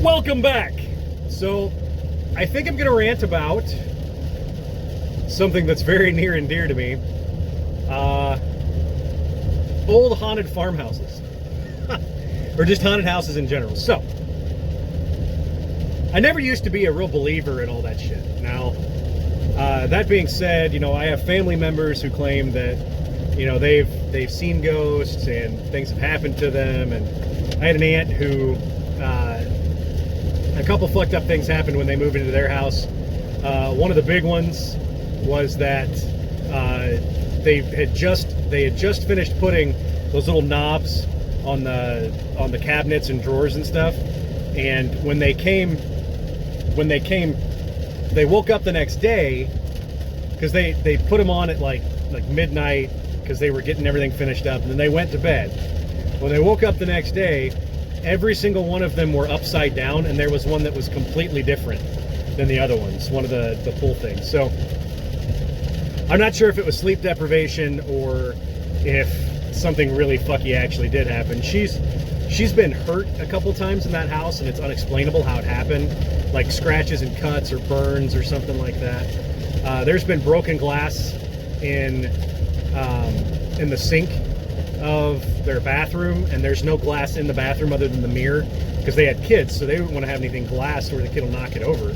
Welcome back. So, I think I'm going to rant about something that's very near and dear to me. Old haunted farmhouses. Or just haunted houses in general. So, I never used to be a real believer in all that shit. Now, that being said, I have family members who claim that, they've seen ghosts and things have happened to them. And I had an aunt who, a couple fucked up things happened when they moved into their house. One of the big ones was that they had just finished putting those little knobs on the cabinets and drawers and stuff. And when they came, they woke up the next day because they put them on at like midnight because they were getting everything finished up, and then they went to bed. When they woke up the next day, every single one of them were upside down, and there was one that was completely different than the other ones, one of the pull things. So I'm not sure if it was sleep deprivation or if something really fucky actually did happen. She's been hurt a couple times in that house, and it's unexplainable how it happened, like scratches and cuts or burns or something like that. There's been broken glass in the sink of their bathroom, and there's no glass in the bathroom other than the mirror because they had kids, so they didn't want to have anything glass or the kid will knock it over.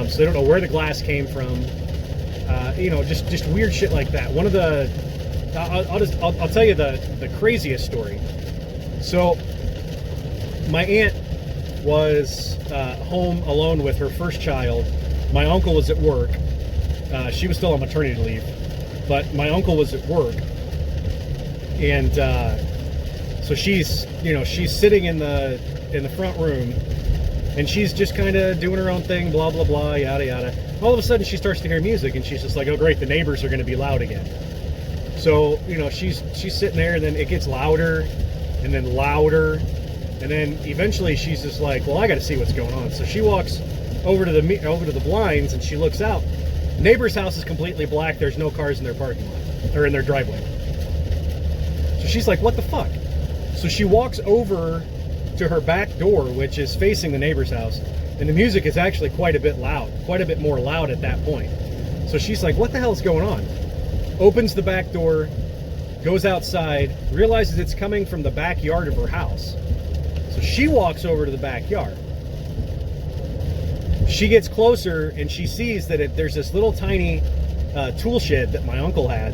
So they don't know where the glass came from. Just weird shit like that. One of the I'll tell you the craziest story. So my aunt was home alone with her first child. My uncle was at work. She was still on maternity leave, but my uncle was at work. And so she's sitting in the front room, and she's just kind of doing her own thing, blah blah blah, yada yada. All of a sudden, she starts to hear music, and she's just like, "Oh great, the neighbors are going to be loud again." So she's sitting there, and then it gets louder, and then louder, and then eventually she's just like, "Well, I got to see what's going on." So she walks over to the blinds, and she looks out. Neighbor's house is completely black. There's no cars in their parking lot or in their driveway. So she's like, what the fuck? So she walks over to her back door, which is facing the neighbor's house, and the music is actually quite a bit more loud at that point. So she's like, what the hell is going on? Opens the back door, goes outside, realizes it's coming from the backyard of her house. So she walks over to the backyard. She gets closer, and she sees that there's this little tiny tool shed that my uncle had,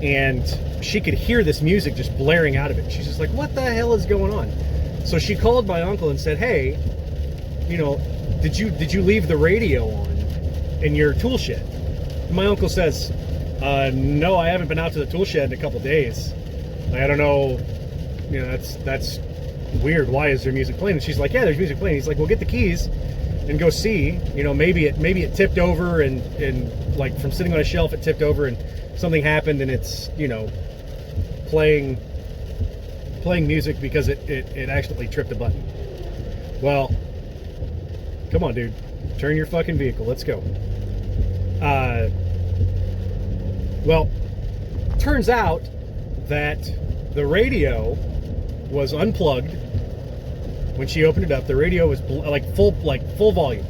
and she could hear this music just blaring out of it. She's just like, what the hell is going on? So she called my uncle and said, hey, did you leave the radio on in your tool shed? And my uncle says, no, I haven't been out to the tool shed in a couple days. I don't know, that's weird. Why is there music playing? And she's like, yeah, there's music playing. He's like, well, get the keys and go see. Maybe it tipped over, and like from sitting on a shelf it tipped over and something happened, and it's playing music because it accidentally tripped a button. Well, come on, dude, turn your fucking vehicle, let's go. Well, turns out that the radio was unplugged. When she opened it up, the radio was full volume,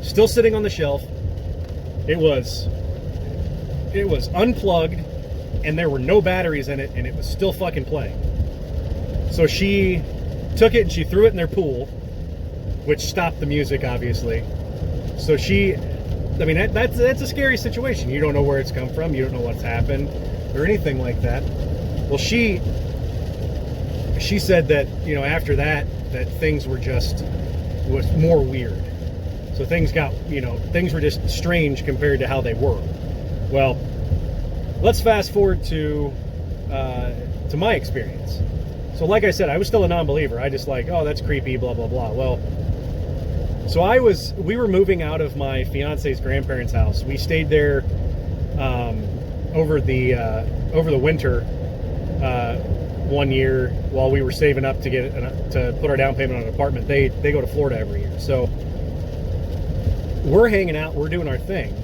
still sitting on the shelf. It was unplugged, and there were no batteries in it, and it was still fucking playing. So she took it and she threw it in their pool, which stopped the music, obviously. So that's a scary situation. You don't know where it's come from, you don't know what's happened, or anything like that. Well, she said that, after that things was more weird. So things were just strange compared to how they were. Well, let's fast forward to my experience. So like I said, I was still a non-believer. I just like, oh, that's creepy, blah, blah, blah. Well, so we were moving out of my fiance's grandparents' house. We stayed there over the winter one year while we were saving up to put our down payment on an apartment. They go to Florida every year. So we're hanging out, we're doing our thing,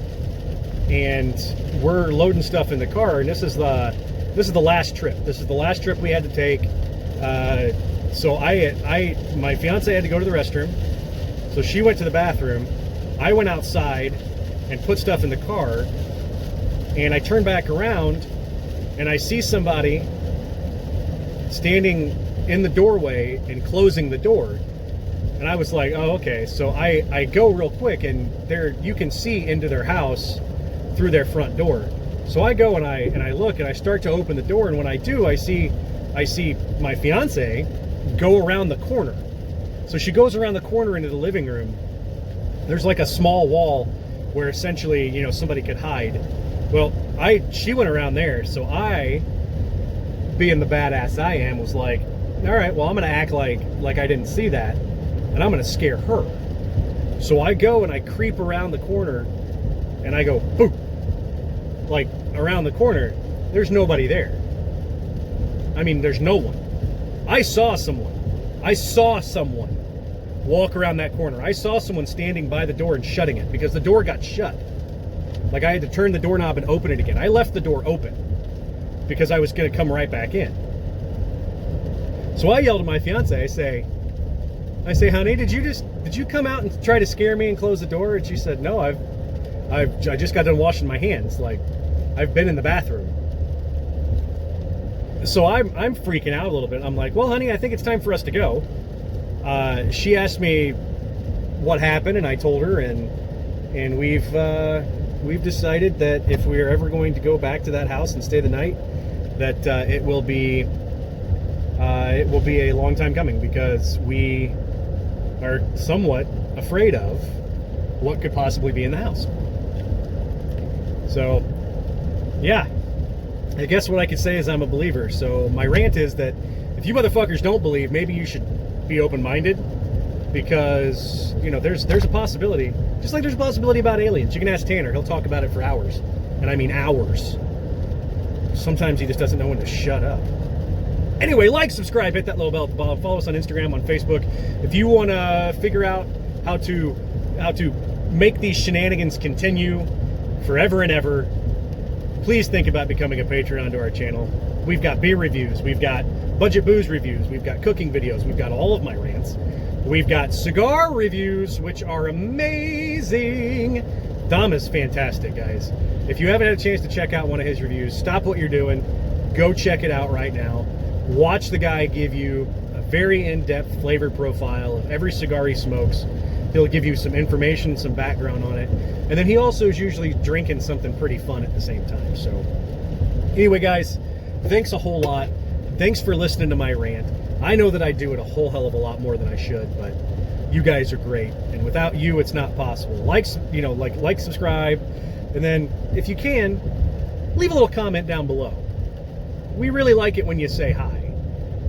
and we're loading stuff in the car, and this is the last trip. This is the last trip we had to take. So my fiance had to go to the restroom. So she went to the bathroom. I went outside and put stuff in the car. And I turn back around and I see somebody standing in the doorway and closing the door. And I was like, oh, okay. So I go real quick, and there you can see into their house through their front door. So I go and I look and I start to open the door, and when I do, I see my fiance go around the corner. So she goes around the corner into the living room. There's like a small wall where essentially, you know, somebody could hide. Well, she went around there, so I, being the badass I am, was like, all right, well, I'm gonna act like I didn't see that, and I'm gonna scare her. So I go and I creep around the corner, and I go, boop, like around the corner. There's nobody there. I mean, there's no one. I saw someone walk around that corner. I saw someone standing by the door and shutting it, because the door got shut. Like, I had to turn the doorknob and open it again. I left the door open because I was going to come right back in. So I yelled at my fiance. I say, honey, did you come out and try to scare me and close the door? And she said, no, I just got done washing my hands. Like, I've been in the bathroom. So I'm freaking out a little bit. I'm like, well, honey, I think it's time for us to go. She asked me what happened, and I told her, and we've decided that if we are ever going to go back to that house and stay the night, that it will be a long time coming, because we are somewhat afraid of what could possibly be in the house. So, yeah, I guess what I could say is I'm a believer. So my rant is that if you motherfuckers don't believe, maybe you should be open-minded, because, you know, there's a possibility, just like there's a possibility about aliens. You can ask Tanner, he'll talk about it for hours, and I mean hours. Sometimes he just doesn't know when to shut up. Anyway, like, subscribe, hit that little bell at the bottom, follow us on Instagram, on Facebook. If you want to figure out how to make these shenanigans continue forever and ever, please think about becoming a Patreon to our channel. We've got beer reviews, we've got budget booze reviews, we've got cooking videos, we've got all of my rants. We've got cigar reviews, which are amazing. Dom is fantastic, guys. If you haven't had a chance to check out one of his reviews, stop what you're doing, go check it out right now. Watch the guy give you a very in-depth flavor profile of every cigar he smokes. He'll give you some information, some background on it. And then he also is usually drinking something pretty fun at the same time. So anyway, guys, thanks a whole lot. Thanks for listening to my rant. I know that I do it a whole hell of a lot more than I should, but you guys are great. And without you, it's not possible. Like, subscribe. And then if you can, leave a little comment down below. We really like it when you say hi.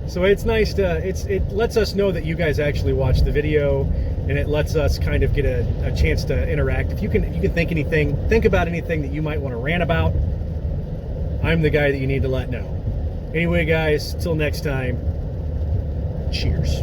So it's nice to, it lets us know that you guys actually watch the video, and it lets us kind of get a chance to interact. If you can think about anything that you might want to rant about, I'm the guy that you need to let know. Anyway, guys, till next time, cheers.